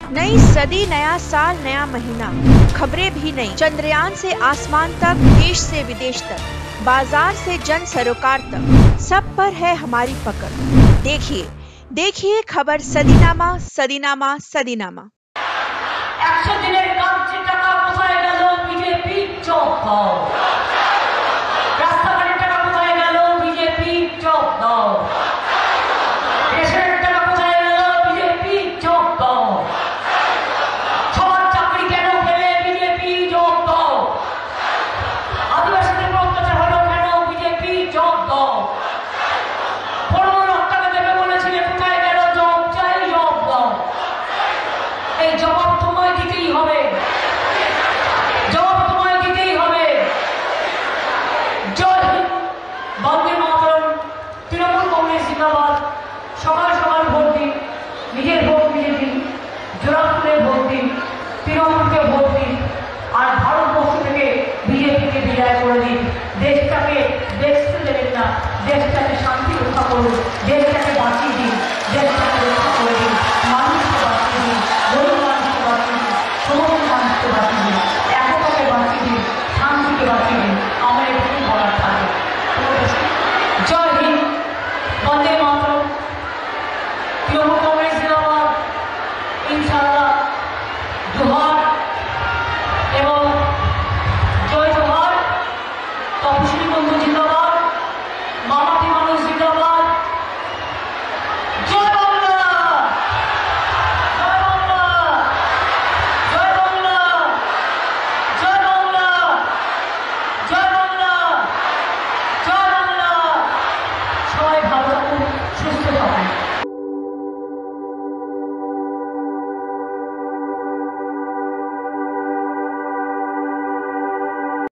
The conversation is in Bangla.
नई सदी, नया साल, नया महीना, खबरें भी नई। चंद्रयान से आसमान तक, देश से विदेश तक, बाजार से जन सरोकार तक, सब पर है हमारी पकड़। देखिए देखिए खबर सदीनामा, सदीनामा, सदीनामा। 100 দিনের কাজ টাকা কোথায় গেল বিজেপি চোখ দাও। রাস্তাঘাটের টাকা কোথায় গেল বিজেপি চোখ দাও। রেশনের টাকা কোথায় গেল বিজেপি চোখ দাও। সবার চাকরি কেন পেলে বিজেপি চোখ দাও। আদিবাসীদের অত্যাচার হলো কেন বিজেপি চোখ দাও। 15 লাখ টাকা দেবে বলেছিলে কোথায় গেল জব চাই জব দাও। এই জবাব তোমায় দিতেই হবে, জবাব তোমায় দিতেই হবে। জয় হিন্দ, বন্দে মাতরম, তৃণমূল কংগ্রেস জিন্দাবাদ। সকাল সকাল ভোট দিন, নিজের ভোট নিজে দিন, জোড়া খুলে ভোট দিন, তৃণমূলকে ভোট দিন, আর ভারতবর্ষ থেকে বিজেপিকে বিদায় করে দিন। দেশটাকে দেখতে দেবেন না, দেশটাকে শান্তি রক্ষা করুন, দেশটাকে বাঁচিয়ে দিন, দেশটাকে রক্ষা করে দিন, মানুষকে বাঁচিয়ে দিন, গরিব মানুষকে বাঁচিয়ে দিন, সমস্ত মানুষকে বাঁচিয়ে দিন, একতাকে বাঁচিয়ে দিন, শান্তিকে বাঁচিয়ে দিন। আমার এটুকু বলার থাকে। জয় হিন্দ, বন্দে মাতরম, তৃণমূল কংগ্রেস জিন্দাবাদ। ইনশাআল্লাহ